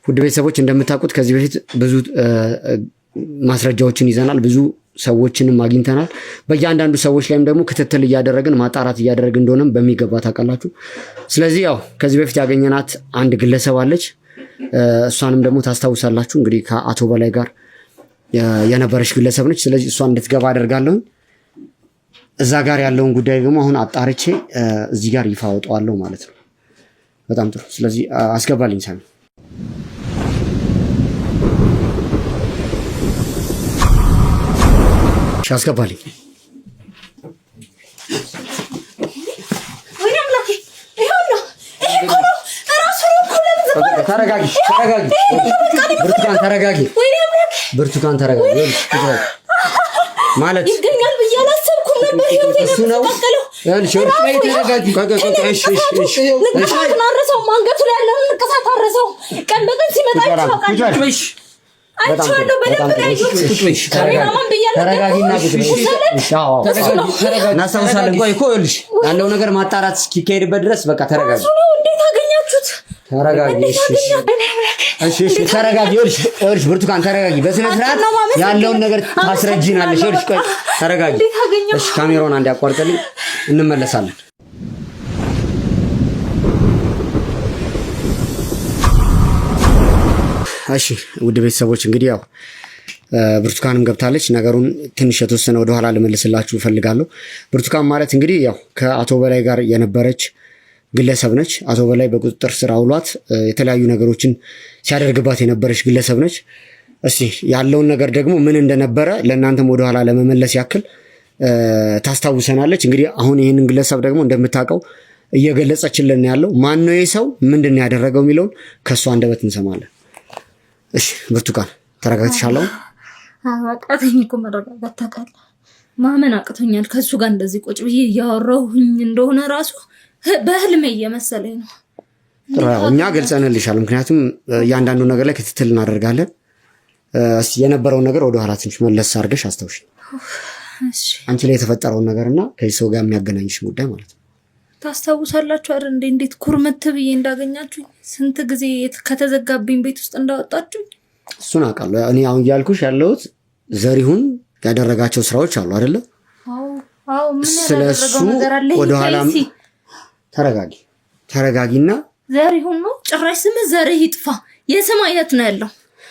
ውድ ቤተሰቦች እንደምታውቁት ከዚህ በፊት ብዙ ማስረጃዎችን ይዘናል፣ ብዙ ሰዎችንም አግኝተናል። በእያንዳንዱ ሰዎች ላይም ደግሞ ክትትል እያደረግን ማጣራት እያደረግን እንደሆነም በሚገባ ታውቃላችሁ። ስለዚህ ያው ከዚህ በፊት ያገኘናት አንድ ግለሰብ አለች። እሷንም ደግሞ ታስታውሳላችሁ እንግዲህ ከአቶ በላይ ጋር የነበረች ግለሰብ ነች። ስለዚህ እሷን እንድትገባ አደርጋለሁ። እዛ ጋር ያለውን ጉዳይ ደግሞ አሁን አጣርቼ እዚህ ጋር ይፋ አወጣዋለሁ ማለት ነው። በጣም ጥሩ። ስለዚህ አስገባልኝ ሳሚ። አስገባልኝ። ተረጋጊ ብርቱካን ተረጋጊ። ማለት ይገኛል ብዬ አላሰብኩም ነበር። እሱ ነው አረሰው ማንገቱ ላይ ያለውን ንቅሳት አረሰው። ቀን በቀን ሲመጣ ያለው ነገር ማጣራት እስኪካሄድበት ድረስ በቃ ተረጋጊ። እንዴት አገኛችሁት? ተረጋጊ። እሺ ተረጋጊ። ይኸውልሽ ብርቱካን ተረጋጊ። በስነ ስርዓት ያለውን ነገር ታስረጂናለሽ። ይኸውልሽ ቆይ ተረጋጊ። እሺ ካሜራውን አንድ ያቋርጥልኝ፣ እንመለሳለን። እሺ ውድ ቤተሰቦች እንግዲህ ያው ብርቱካንም ገብታለች። ነገሩን ትንሽ የተወሰነ ወደኋላ ልመልስላችሁ እፈልጋለሁ። ብርቱካን ማለት እንግዲህ ያው ከአቶ በላይ ጋር የነበረች ግለሰብ ነች። አቶ በላይ በቁጥጥር ስር አውሏት የተለያዩ ነገሮችን ሲያደርግባት የነበረች ግለሰብ ነች። እስቲ ያለውን ነገር ደግሞ ምን እንደነበረ ለእናንተም ወደኋላ ለመመለስ ያክል ታስታውሰናለች። እንግዲህ አሁን ይህንን ግለሰብ ደግሞ እንደምታውቀው እየገለጸችልን ያለው ማን ነው ይህ ሰው ምንድን ነው ያደረገው የሚለውን ከእሷ አንደበት እንሰማለን። እሺ ብርቱካን ተረጋግተሻል? አቃተኝ እኮ መረጋጋት ታውቃለህ። ማመን አቅቶኛል። ከሱ ጋር እንደዚህ ቁጭ ብዬ እያወራሁኝ እንደሆነ ራሱ በህልሜ እየመሰለኝ ነው። እኛ ገልጸንልሻል። ምክንያቱም እያንዳንዱ ነገር ላይ ክትትል እናደርጋለን። እስቲ የነበረውን ነገር ወደኋላ ትንሽ መለስ አድርገሽ አስታውሽ። አንቺ ላይ የተፈጠረውን ነገርና ከዚህ ሰው ጋር የሚያገናኝሽ ጉዳይ ማለት ነው። ታስታውሳላችሁ አይደል? እንዴት ኩርምት ብዬ እንዳገኛችሁ፣ ስንት ጊዜ ከተዘጋብኝ ቤት ውስጥ እንዳወጣችሁ እሱን አውቃለሁ። እኔ አሁን እያልኩሽ ያለሁት ዘሪሁን ያደረጋቸው ስራዎች አሉ አይደለ? አዎ ምን ያደረገው ነገር አለ? ወደኋላ ተረጋጊና ዘሪሁን ነው ጭራሽ ስም ዘርህ ይጥፋ። የስም አይነት ነው ያለው፣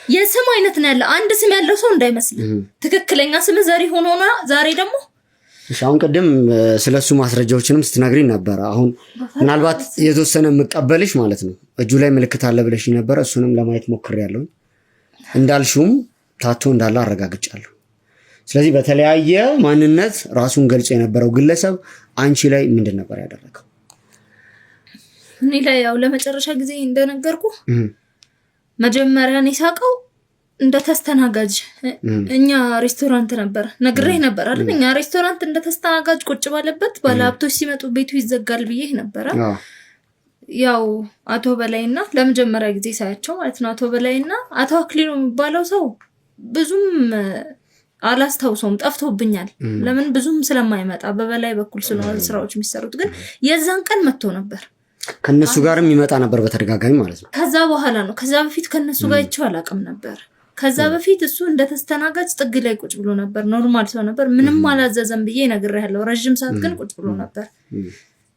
የስም አይነት ነው ያለው። አንድ ስም ያለው ሰው እንዳይመስል ትክክለኛ ስም ዘሪሁን ሆኖ ዛሬ ደግሞ አሁን ቅድም ስለሱ ማስረጃዎችንም ስትነግሪኝ ነበር። አሁን ምናልባት የተወሰነ የምቀበልሽ ማለት ነው እጁ ላይ ምልክት አለ ብለሽ ነበር። እሱንም ለማየት ሞክሬያለሁ። እንዳልሽውም ታቶ እንዳለ አረጋግጫለሁ። ስለዚህ በተለያየ ማንነት ራሱን ገልጾ የነበረው ግለሰብ አንቺ ላይ ምንድን ነበር ያደረገው? እኔ ላይ ያው ለመጨረሻ ጊዜ እንደነገርኩ መጀመሪያ እኔ ሳቀው እንደ ተስተናጋጅ እኛ ሬስቶራንት ነበር ነግሬህ ነበር አይደል? እኛ ሬስቶራንት እንደ ተስተናጋጅ ቁጭ ባለበት ባለሀብቶች ሲመጡ ቤቱ ይዘጋል ብዬህ ነበር። ያው አቶ በላይና ለመጀመሪያ ጊዜ ሳያቸው ማለት ነው አቶ በላይና አቶ አክሊሉ የሚባለው ሰው ብዙም አላስታውሰውም፣ ጠፍቶብኛል። ለምን ብዙም ስለማይመጣ በበላይ በኩል ስለሆነ ስራዎች የሚሰሩት። ግን የዛን ቀን መጥቶ ነበር። ከነሱ ጋርም ይመጣ ነበር በተደጋጋሚ ማለት ነው። ከዛ በኋላ ነው። ከዛ በፊት ከነሱ ጋር ይቻው አላውቅም ነበር። ከዛ በፊት እሱ እንደተስተናጋጅ ጥግ ላይ ቁጭ ብሎ ነበር። ኖርማል ሰው ነበር። ምንም አላዘዘም ብዬ ነግሬሃለሁ። ረጅም ሰዓት ግን ቁጭ ብሎ ነበር።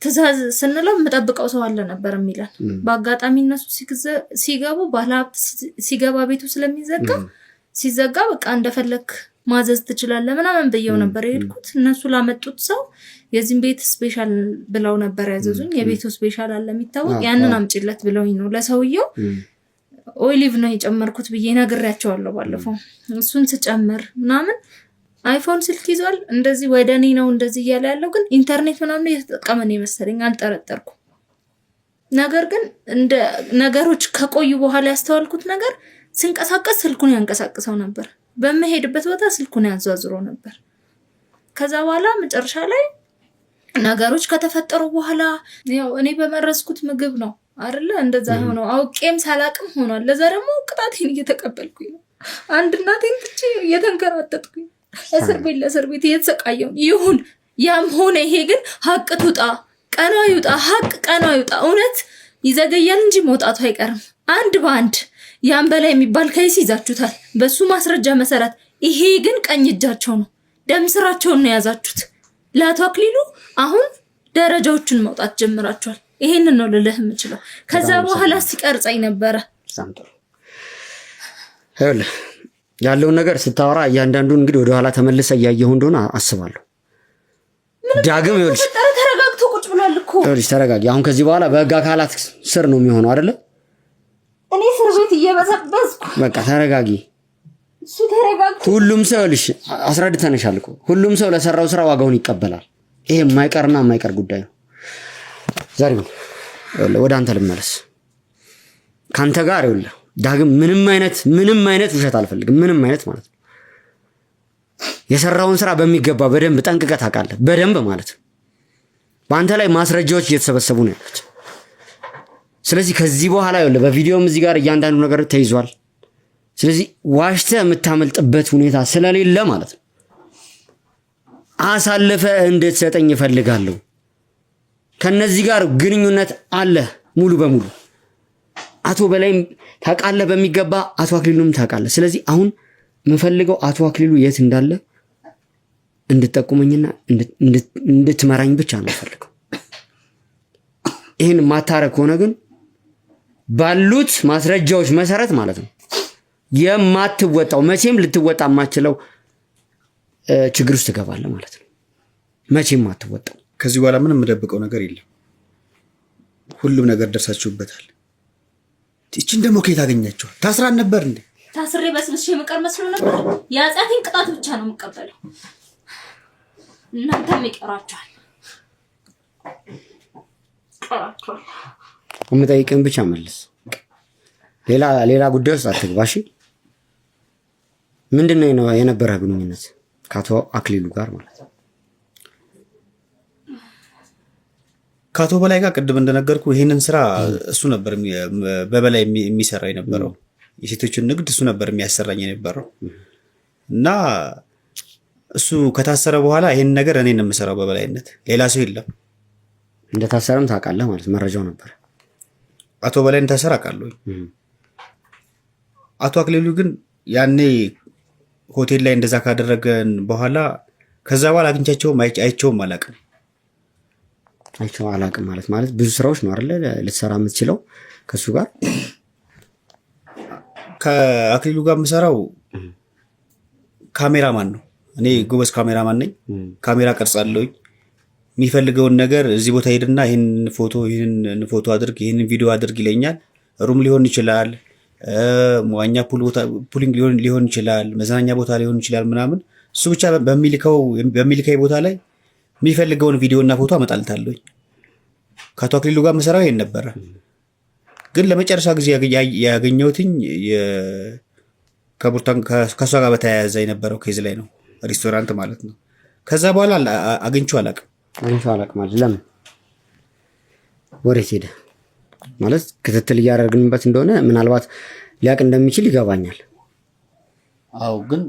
ትእዛዝ ስንለው የምጠብቀው ሰው አለ ነበር የሚለን። በአጋጣሚ እነሱ ሲገቡ ባለሀብት ሲገባ ቤቱ ሲዘጋ በቃ እንደፈለክ ማዘዝ ትችላለህ ምናምን ብየው ነበር የሄድኩት። እነሱ ላመጡት ሰው የዚህም ቤት ስፔሻል ብለው ነበር ያዘዙኝ። የቤቱ ስፔሻል አለ የሚታወቅ፣ ያንን አምጪለት ብለውኝ ነው ለሰውየው ኦሊቭ ነው የጨመርኩት ብዬ ነግሬያቸዋለሁ ባለፈው። እሱን ስጨምር ምናምን አይፎን ስልክ ይዟል እንደዚህ ወደ እኔ ነው እንደዚህ እያለ ያለው፣ ግን ኢንተርኔት ምናምን እየተጠቀመ ነው መሰለኝ፣ አልጠረጠርኩም። ነገር ግን እንደ ነገሮች ከቆዩ በኋላ ያስተዋልኩት ነገር ስንቀሳቀስ ስልኩን ያንቀሳቅሰው ነበር፣ በመሄድበት ቦታ ስልኩን ያዟዝሮ ነበር። ከዛ በኋላ መጨረሻ ላይ ነገሮች ከተፈጠሩ በኋላ ያው እኔ በመረስኩት ምግብ ነው አይደለ እንደዛ ሆኖ አውቄም ሳላቅም ሆኗል። ለዛ ደግሞ ቅጣቴን እየተቀበልኩኝ ነው። አንድ እናቴን ትቼ እየተንከራተትኩኝ እስር ቤት እየተሰቃየሁ ይሁን። ያም ሆነ ይሄ ግን ሀቅ ትውጣ፣ ቀኗ ይውጣ፣ ሀቅ ቀኗ ይውጣ። እውነት ይዘገያል እንጂ መውጣቱ አይቀርም። አንድ በአንድ ያም በላይ የሚባል ከይስ ይዛችሁታል በሱ ማስረጃ መሰረት። ይሄ ግን ቀኝ እጃቸው ነው፣ ደም ስራቸውን ነው የያዛችሁት። ለአቶ አክሊሉ አሁን ደረጃዎችን መውጣት ጀምራችኋል። ይሄንን ነው ልልህ የምችለው። ከዛ በኋላ ሲቀርጸኝ ነበረ። ይኸውልህ ያለውን ነገር ስታወራ እያንዳንዱን እንግዲህ ወደ ኋላ ተመልሰ እያየሁ እንደሆነ አስባለሁ። ዳግም ይኸውልሽ ተረጋግቶ ቁጭ ብሏል እኮ። ይኸውልሽ ተረጋጊ። አሁን ከዚህ በኋላ በህግ አካላት ስር ነው የሚሆነው አይደለ? እኔ እስር ቤት እየበሰበስኩ በቃ ተረጋጊ። እሱ ተረጋግቶ ሁሉም ሰው ይኸውልሽ አስረድተንሻል እኮ ሁሉም ሰው ለሰራው ስራ ዋጋውን ይቀበላል። ይሄ የማይቀርና የማይቀር ጉዳይ ነው። ዛሬው ወደ አንተ ልመለስ። ካንተ ጋር ይኸውልህ ዳግም ምንም አይነት ውሸት አልፈልግም። ምንም አይነት ማለት ነው። የሰራውን ስራ በሚገባ በደንብ ጠንቅቀህ ታውቃለህ። በደንብ ማለት ነው። በአንተ ላይ ማስረጃዎች እየተሰበሰቡ ነው ያሉት። ስለዚህ ከዚህ በኋላ ይኸውልህ በቪዲዮም እዚህ ጋር እያንዳንዱ ነገር ተይዟል። ስለዚህ ዋሽተህ የምታመልጥበት ሁኔታ ስለሌለ ማለት ነው አሳልፈ እንድትሰጠኝ እፈልጋለሁ። ከነዚህ ጋር ግንኙነት አለ ሙሉ በሙሉ። አቶ በላይም ታውቃለህ በሚገባ፣ አቶ አክሊሉም ታውቃለህ። ስለዚህ አሁን የምፈልገው አቶ አክሊሉ የት እንዳለ እንድትጠቁመኝና እንድትመራኝ ብቻ ነው ፈልገው። ይህን ማታረግ ከሆነ ግን ባሉት ማስረጃዎች መሰረት ማለት ነው የማትወጣው መቼም ልትወጣ የማትችለው ችግር ውስጥ ትገባለህ ማለት ነው። መቼም አትወጣው። ከዚህ በኋላ ምንም የምደብቀው ነገር የለም። ሁሉም ነገር ደርሳችሁበታል። እቺን ደግሞ ከየት አገኛችኋል? ታስራን ነበር እንዴ? ታስሬ በስብሽ የምቀር መስሎ ነበር። የአጻፊን ቅጣት ብቻ ነው የምቀበለው። እናንተም ይቀራችኋል። የምጠይቅህን ብቻ መልስ። ሌላ ጉዳይ ውስጥ አትግባ እሺ? ምንድነው የነበረ ግንኙነት ከአቶ አክሊሉ ጋር ማለት ነው? ከአቶ በላይ ጋር ቅድም እንደነገርኩ ይህንን ስራ እሱ ነበር በበላይ የሚሰራ የነበረው። የሴቶችን ንግድ እሱ ነበር የሚያሰራኝ የነበረው እና እሱ ከታሰረ በኋላ ይህን ነገር እኔ ነው የምሰራው በበላይነት፣ ሌላ ሰው የለም። እንደታሰረም ታውቃለህ ማለት መረጃው ነበር። አቶ በላይ እንደታሰረ አውቃለሁ። አቶ አክሊሉ ግን ያኔ ሆቴል ላይ እንደዛ ካደረገን በኋላ ከዛ በኋላ አግኝቻቸውም አይቼውም አላውቅም። አይቼው አላውቅም ማለት ብዙ ስራዎች ነው አይደለ ልትሰራ የምትችለው ከሱ ጋር። ከአክሊሉ ጋር የምሰራው ካሜራማን ነው። እኔ ጎበዝ ካሜራማን ነኝ። ካሜራ ቀርጻለሁኝ። የሚፈልገውን ነገር እዚህ ቦታ ሄድና ይህን ፎቶ አድርግ፣ ይህን ቪዲዮ አድርግ ይለኛል። ሩም ሊሆን ይችላል፣ መዋኛ ፑሊንግ ሊሆን ይችላል፣ መዝናኛ ቦታ ሊሆን ይችላል ምናምን። እሱ ብቻ በሚልከኝ ቦታ ላይ የሚፈልገውን ቪዲዮ እና ፎቶ አመጣልታለሁኝ። ከአቶ አክሊሉ ጋር መሰራው ይሄን ነበረ። ግን ለመጨረሻ ጊዜ ያገኘሁትኝ ከእሷ ጋር በተያያዘ የነበረው ኬዝ ላይ ነው፣ ሬስቶራንት ማለት ነው። ከዛ በኋላ አግኝቼው አላውቅም ማለት ለምን ወሬት ሄደ ማለት ክትትል እያደረግንበት እንደሆነ ምናልባት ሊያውቅ እንደሚችል ይገባኛል። አዎ ግን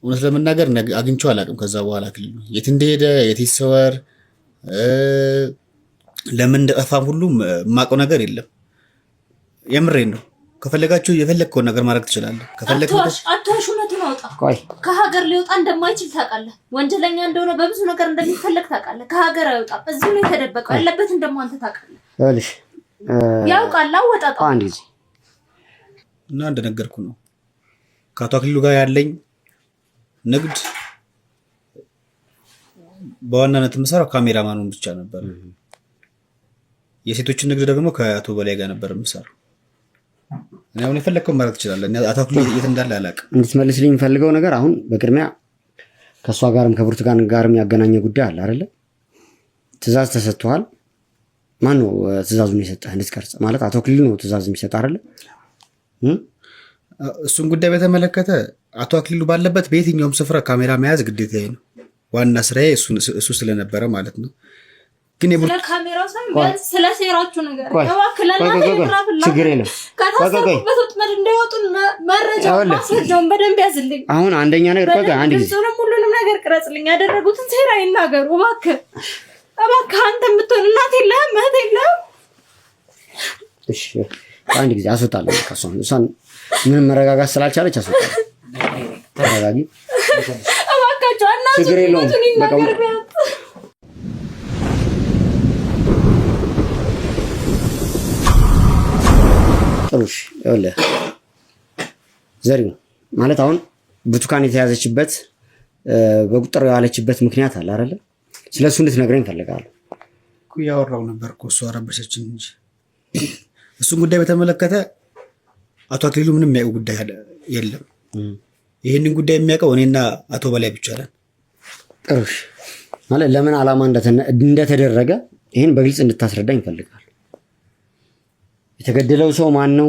እውነት ለመናገር አግኝቼው አላውቅም። ከዛ በኋላ አክሊሉ የት እንደሄደ የት ይሰወር ለምን እንደጠፋም ሁሉ የማውቀው ነገር የለም። የምሬን ነው። ከፈለጋችሁ የፈለግከውን ነገር ማድረግ ትችላለህ። አትዋሽ፣ እውነቱን አውጣ። ከሀገር ሊወጣ እንደማይችል ታውቃለህ። ወንጀለኛ እንደሆነ በብዙ ነገር እንደሚፈለግ ታውቃለህ። ከሀገር አይወጣም። እዚሁ ነው የተደበቀው። ያለበትን ደግሞ አንተ ታውቃለህ። ይኸውልሽ ያውቃል አወጣጣ አንድ ጊዜ እና እንደነገርኩ ነው ከአቶ አክሊሉ ጋር ያለኝ ንግድ በዋናነት የምሰራው ካሜራማኑን ብቻ ነበር። የሴቶችን ንግድ ደግሞ ከአቶ በላይ ጋር ነበር የምሰራው። እኔ አሁን የፈለግከው ማድረግ ትችላለህ። አቶ አክሊሉ የት እንዳለ አላውቅም። እንድትመልስልኝ የምፈልገው ነገር አሁን በቅድሚያ ከእሷ ጋርም ከብርቱካን ጋርም ያገናኘ ጉዳይ አለ አይደለ? ትእዛዝ ተሰጥቷል። ማን ነው ትእዛዙን የሰጠህ እንድትቀርጽ? ማለት አቶ አክሊሉ ነው ትእዛዝ የሚሰጥ አይደለ? እሱን ጉዳይ በተመለከተ አቶ አክሊሉ ባለበት በየትኛውም ስፍራ ካሜራ መያዝ ግዴታዬ ነው። ዋና ስራዬ እሱ ስለነበረ ማለት ነው። ግን ስለ ካሜራው ሳይሆን ስለ ሴራችሁ ነገር ችግር የለም። ከታሰሩበት ወጥመድ እንዳይወጡ መረጃውን ማስረጃውን በደንብ ያዝልኝ። አሁን አንደኛ ነገር አንድ ጊዜ ሁሉንም ነገር ቅረጽልኝ። ያደረጉትን ሴራ ይናገሩ እባክህ። አንተ የምትሆን እናት የለህም እህት የለህም። እሺ አንድ ጊዜ አስወጣለሁ። እሷን ምንም መረጋጋት ስላልቻለች አስወጣለሁ። ተረጋጊ እባካችሁ። ችግር የለውም። ጥሩሽ ይኸውልህ ዘሪው ማለት አሁን ብርቱካን የተያዘችበት በቁጥር የዋለችበት ምክንያት አለ አይደለ? ስለሱ እንድትነግረኝ እፈልጋለሁ። ያወራው ነበር እኮ እሱ አረበሸችን እንጂ እሱን ጉዳይ በተመለከተ አቶ አክሊሉ ምንም የሚያውቀው ጉዳይ የለም። ይህንን ጉዳይ የሚያውቀው እኔና አቶ በላይ ብቻ ነን። ጥሩሽ ማለት ለምን ዓላማ እንደተደረገ ይህን በግልጽ እንድታስረዳኝ እፈልጋለሁ። የተገደለው ሰው ማን ነው?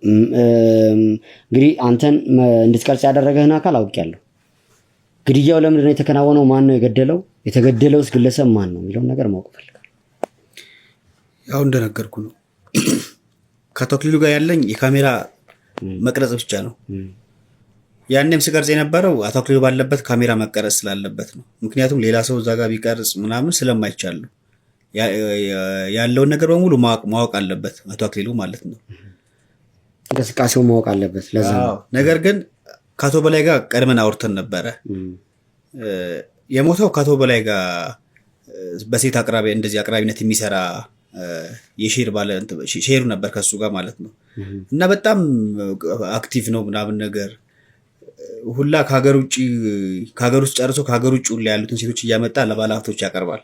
እንግዲህ አንተን እንድትቀርጽ ያደረገህን አካል አውቄያለሁ። ግድያው ለምንድን ነው የተከናወነው? ማን ነው የገደለው? የተገደለውስ ግለሰብ ማን ነው የሚለውን ነገር ማወቅ እፈልጋለሁ። ያው እንደነገርኩ ነው። ከአቶ አክሊሉ ጋር ያለኝ የካሜራ መቅረጽ ብቻ ነው። ያኔም ስቀርጽ የነበረው አቶ አክሊሉ ባለበት ካሜራ መቀረጽ ስላለበት ነው። ምክንያቱም ሌላ ሰው እዛ ጋር ቢቀርጽ ምናምን ስለማይቻል ነው። ያለውን ነገር በሙሉ ማወቅ አለበት አቶ አክሊሉ ማለት ነው። እንቅስቃሴው ማወቅ አለበት። ለዛ ነው። ነገር ግን ከአቶ በላይ ጋር ቀድመን አውርተን ነበረ። የሞተው ከአቶ በላይ ጋር በሴት እንደዚህ አቅራቢነት የሚሰራ ሼሩ ነበር ከሱ ጋር ማለት ነው። እና በጣም አክቲቭ ነው ምናምን ነገር ሁላ ከሀገር ውስጥ ጨርሶ ከሀገር ውጭ ሁላ ያሉትን ሴቶች እያመጣ ለባለ ሀብቶች ያቀርባል።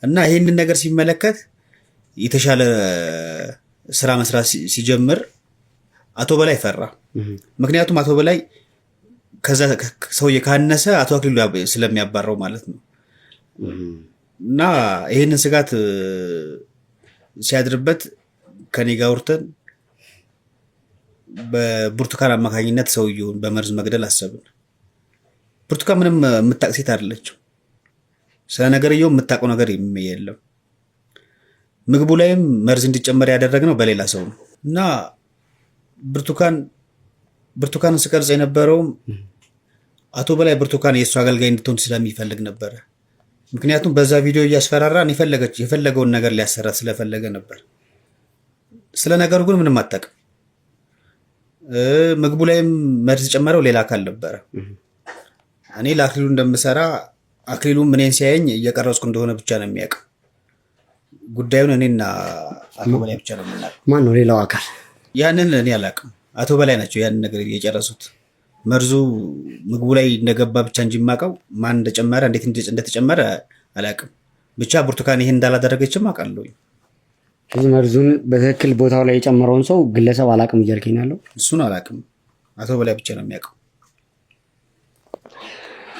እና ይህንን ነገር ሲመለከት የተሻለ ስራ መስራት ሲጀምር አቶ በላይ ፈራ። ምክንያቱም አቶ በላይ ከዛ ሰውዬ ካነሰ አቶ አክሊሉ ስለሚያባረው ማለት ነው። እና ይህንን ስጋት ሲያድርበት ከኔ ጋር አውርተን በብርቱካን አማካኝነት ሰውየውን በመርዝ መግደል አሰብን። ብርቱካን ምንም የምታውቅ ሴት አይደለችም። ስለ ነገርየው የምታውቀው ነገር የለም። ምግቡ ላይም መርዝ እንዲጨመር ያደረግነው በሌላ ሰው ነው። እና ብርቱካንን ስቀርጽ የነበረውም አቶ በላይ ብርቱካን የእሱ አገልጋይ እንድትሆን ስለሚፈልግ ነበረ። ምክንያቱም በዛ ቪዲዮ እያስፈራራን የፈለገውን ነገር ሊያሰራት ስለፈለገ ነበር። ስለ ነገሩ ግን ምንም አታውቅም። ምግቡ ላይም መርዝ ጨመረው ሌላ አካል ነበረ። እኔ ለአክሊሉ እንደምሰራ አክሊሉም እኔን ሲያየኝ እየቀረጽኩ እንደሆነ ብቻ ነው የሚያውቀው። ጉዳዩን እኔና አቶ በላይ ብቻ ነው የምናውቀው። ማን ነው ሌላው አካል? ያንን እኔ አላውቅም። አቶ በላይ ናቸው ያንን ነገር የጨረሱት። መርዙ ምግቡ ላይ እንደገባ ብቻ እንጂ የማውቀው ማን እንደጨመረ እንዴት እንደተጨመረ አላውቅም። ብቻ ብርቱካን ይሄን እንዳላደረገችም አውቃለሁ። ስለዚህ መርዙን በትክክል ቦታው ላይ የጨመረውን ሰው ግለሰብ አላውቅም እያልከኝ ያለው? እሱን አላውቅም። አቶ በላይ ብቻ ነው የሚያውቀው።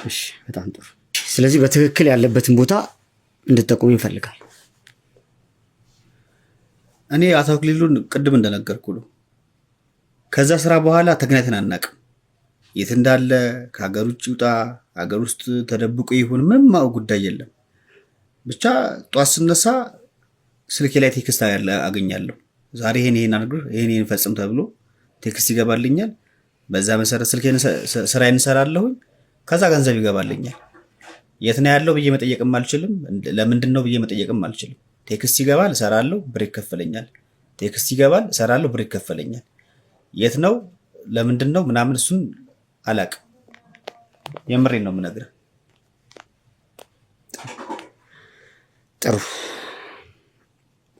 እሺ በጣም ጥሩ። ስለዚህ በትክክል ያለበትን ቦታ እንድትጠቁም ይፈልጋል። እኔ አቶ አክሊሉን ቅድም እንደነገርኩ ነው ከዛ ስራ በኋላ ተገናኝተን አናውቅም። የት እንዳለ ከሀገር ውጭ ይውጣ ሀገር ውስጥ ተደብቆ ይሁን ምንም ጉዳይ የለም። ብቻ ጧት ስነሳ ስልኬ ላይ ቴክስት አገኛለሁ። ዛሬ ይሄን አድርግ ይሄን ፈጽም ተብሎ ቴክስት ይገባልኛል። በዛ መሰረት ስራዬን እሰራለሁ። ከዛ ገንዘብ ይገባልኛል። የት ነው ያለው ብዬ መጠየቅም አልችልም። ለምንድን ነው ብዬ መጠየቅም አልችልም። ቴክስት ይገባል፣ እሰራለሁ፣ ብር ይከፈለኛል። ቴክስት ይገባል፣ እሰራለሁ፣ ብር ይከፈለኛል። የት ነው ለምንድን ነው ምናምን እሱን አላቅም። የምሬን ነው የምነግርህ። ጥሩ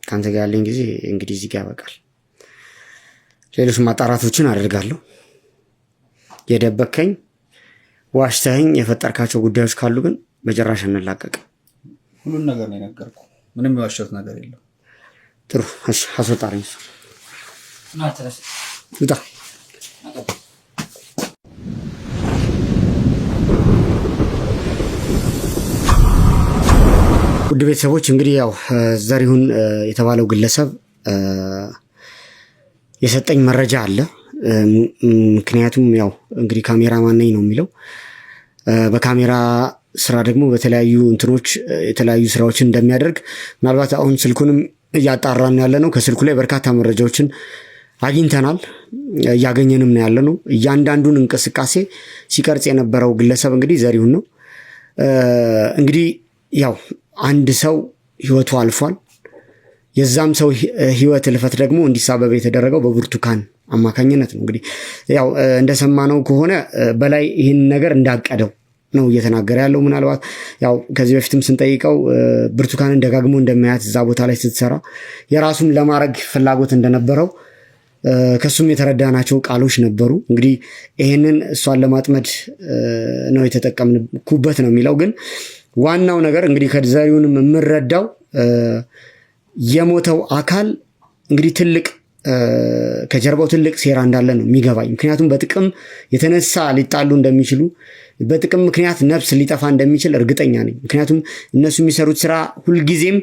ከአንተ ጋር ያለኝ ጊዜ እንግዲህ እዚህ ጋር ያበቃል። ሌሎች ማጣራቶችን አደርጋለሁ። የደበከኝ ዋሽተኸኝ የፈጠርካቸው ጉዳዮች ካሉ ግን በጭራሽ እንላቀቅ። ሁሉን ነገር ነው የነገርኩህ። ምንም የዋሸሁት ነገር የለም። ጥሩ እሺ፣ አስወጣኝ። ውጣ። ውድ ቤተሰቦች እንግዲህ ያው ዘሪሁን የተባለው ግለሰብ የሰጠኝ መረጃ አለ። ምክንያቱም ያው እንግዲህ ካሜራማን ነኝ ነው የሚለው። በካሜራ ስራ ደግሞ በተለያዩ እንትኖች የተለያዩ ስራዎችን እንደሚያደርግ ምናልባት አሁን ስልኩንም እያጣራን ያለ ነው። ከስልኩ ላይ በርካታ መረጃዎችን አግኝተናል፣ እያገኘንም ነው ያለ ነው። እያንዳንዱን እንቅስቃሴ ሲቀርጽ የነበረው ግለሰብ እንግዲህ ዘሪሁን ነው። እንግዲህ ያው አንድ ሰው ህይወቱ አልፏል። የዛም ሰው ህይወት ልፈት ደግሞ እንዲሳበብ የተደረገው በብርቱካን አማካኝነት ነው። እንግዲህ ያው እንደሰማነው ከሆነ በላይ ይህን ነገር እንዳቀደው ነው እየተናገረ ያለው። ምናልባት ያው ከዚህ በፊትም ስንጠይቀው ብርቱካንን ደጋግሞ እንደማያት እዛ ቦታ ላይ ስትሰራ የራሱን ለማድረግ ፍላጎት እንደነበረው ከሱም የተረዳናቸው ቃሎች ነበሩ። እንግዲህ ይሄንን እሷን ለማጥመድ ነው የተጠቀምኩበት ነው የሚለው። ግን ዋናው ነገር እንግዲህ ከዘሪሁንም የምንረዳው የሞተው አካል እንግዲህ ትልቅ ከጀርባው ትልቅ ሴራ እንዳለ ነው የሚገባኝ። ምክንያቱም በጥቅም የተነሳ ሊጣሉ እንደሚችሉ፣ በጥቅም ምክንያት ነፍስ ሊጠፋ እንደሚችል እርግጠኛ ነኝ። ምክንያቱም እነሱ የሚሰሩት ስራ ሁልጊዜም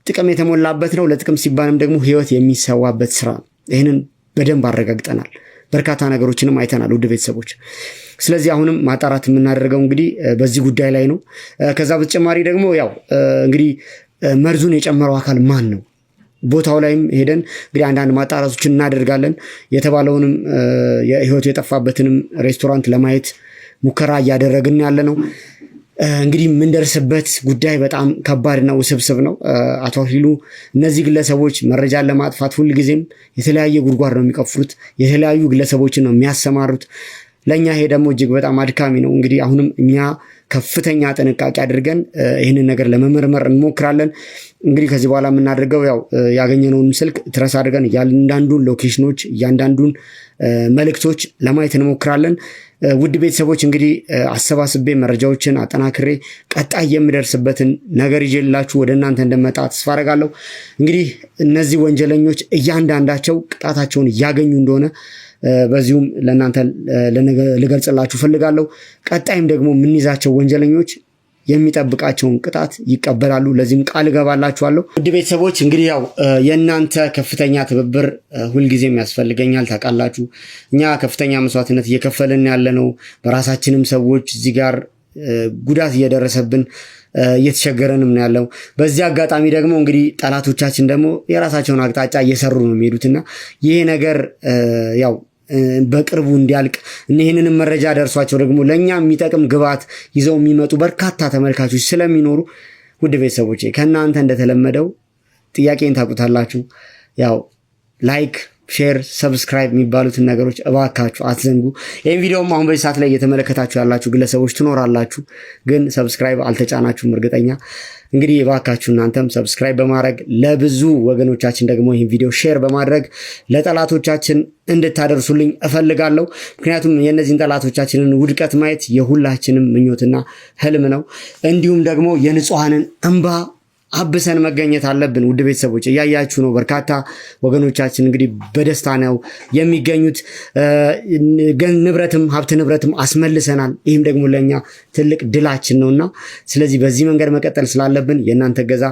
ጥቅም የተሞላበት ነው። ለጥቅም ሲባልም ደግሞ ህይወት የሚሰዋበት ስራ ነው። ይህንን በደንብ አረጋግጠናል። በርካታ ነገሮችንም አይተናል ውድ ቤተሰቦች። ስለዚህ አሁንም ማጣራት የምናደርገው እንግዲህ በዚህ ጉዳይ ላይ ነው። ከዛ በተጨማሪ ደግሞ ያው እንግዲህ መርዙን የጨመረው አካል ማን ነው? ቦታው ላይም ሄደን እንግዲህ አንዳንድ ማጣራቶችን እናደርጋለን። የተባለውንም የህይወቱ የጠፋበትንም ሬስቶራንት ለማየት ሙከራ እያደረግን ያለ ነው። እንግዲህ የምንደርስበት ጉዳይ በጣም ከባድና ውስብስብ ነው። አቶ አክሊሉ እነዚህ ግለሰቦች መረጃን ለማጥፋት ሁልጊዜም የተለያየ ጉድጓድ ነው የሚቀፍሩት፣ የተለያዩ ግለሰቦችን ነው የሚያሰማሩት። ለእኛ ይሄ ደግሞ እጅግ በጣም አድካሚ ነው። እንግዲህ አሁንም እኛ ከፍተኛ ጥንቃቄ አድርገን ይህንን ነገር ለመመርመር እንሞክራለን። እንግዲህ ከዚህ በኋላ የምናደርገው ያው ያገኘነውን ስልክ ትረስ አድርገን እያንዳንዱን ሎኬሽኖች እያንዳንዱን መልእክቶች ለማየት እንሞክራለን። ውድ ቤተሰቦች እንግዲህ አሰባስቤ መረጃዎችን አጠናክሬ ቀጣይ የምደርስበትን ነገር ይዤላችሁ ወደ እናንተ እንደመጣ ተስፋ አደርጋለሁ። እንግዲህ እነዚህ ወንጀለኞች እያንዳንዳቸው ቅጣታቸውን እያገኙ እንደሆነ በዚሁም ለእናንተ ልገልጽላችሁ ፈልጋለሁ። ቀጣይም ደግሞ የምንይዛቸው ወንጀለኞች የሚጠብቃቸውን ቅጣት ይቀበላሉ። ለዚህም ቃል እገባላችኋለሁ። ውድ ቤተሰቦች እንግዲህ ያው የእናንተ ከፍተኛ ትብብር ሁልጊዜም ያስፈልገኛል። ታውቃላችሁ እኛ ከፍተኛ መስዋዕትነት እየከፈልን ያለ ነው። በራሳችንም ሰዎች እዚህ ጋር ጉዳት እየደረሰብን እየተቸገረንም ነው ያለው። በዚህ አጋጣሚ ደግሞ እንግዲህ ጠላቶቻችን ደግሞ የራሳቸውን አቅጣጫ እየሰሩ ነው የሚሄዱትና ይሄ ነገር ያው በቅርቡ እንዲያልቅ ይህንንም መረጃ ደርሷቸው ደግሞ ለእኛ የሚጠቅም ግብዓት ይዘው የሚመጡ በርካታ ተመልካቾች ስለሚኖሩ ውድ ቤተሰቦቼ ከእናንተ እንደተለመደው ጥያቄን ታውቁታላችሁ። ያው ላይክ፣ ሼር፣ ሰብስክራይብ የሚባሉትን ነገሮች እባካችሁ አትዘንጉ። ይህን ቪዲዮም አሁን በዚህ ሰዓት ላይ እየተመለከታችሁ ያላችሁ ግለሰቦች ትኖራላችሁ፣ ግን ሰብስክራይብ አልተጫናችሁም እርግጠኛ። እንግዲህ እባካችሁ እናንተም ሰብስክራይብ በማድረግ ለብዙ ወገኖቻችን ደግሞ ይህን ቪዲዮ ሼር በማድረግ ለጠላቶቻችን እንድታደርሱልኝ እፈልጋለሁ። ምክንያቱም የእነዚህን ጠላቶቻችንን ውድቀት ማየት የሁላችንም ምኞትና ህልም ነው። እንዲሁም ደግሞ የንጹሐንን እንባ አብሰን መገኘት አለብን። ውድ ቤተሰቦች እያያችሁ ነው። በርካታ ወገኖቻችን እንግዲህ በደስታ ነው የሚገኙት። ንብረትም ሀብት ንብረትም አስመልሰናል። ይህም ደግሞ ለእኛ ትልቅ ድላችን ነውና ስለዚህ በዚህ መንገድ መቀጠል ስላለብን የእናንተ ገዛ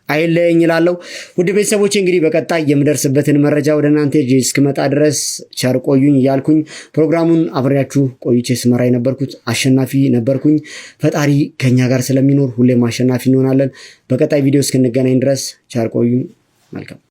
አይለየኝ እላለሁ። ውድ ቤተሰቦች እንግዲህ በቀጣይ የምደርስበትን መረጃ ወደ እናንተ እስክመጣ ድረስ ቸር ቆዩኝ እያልኩኝ ፕሮግራሙን አብሬያችሁ ቆይቼ ስመራ የነበርኩት አሸናፊ ነበርኩኝ። ፈጣሪ ከኛ ጋር ስለሚኖር ሁሌም አሸናፊ እንሆናለን። በቀጣይ ቪዲዮ እስክንገናኝ ድረስ ቸር ቆዩኝ። መልካም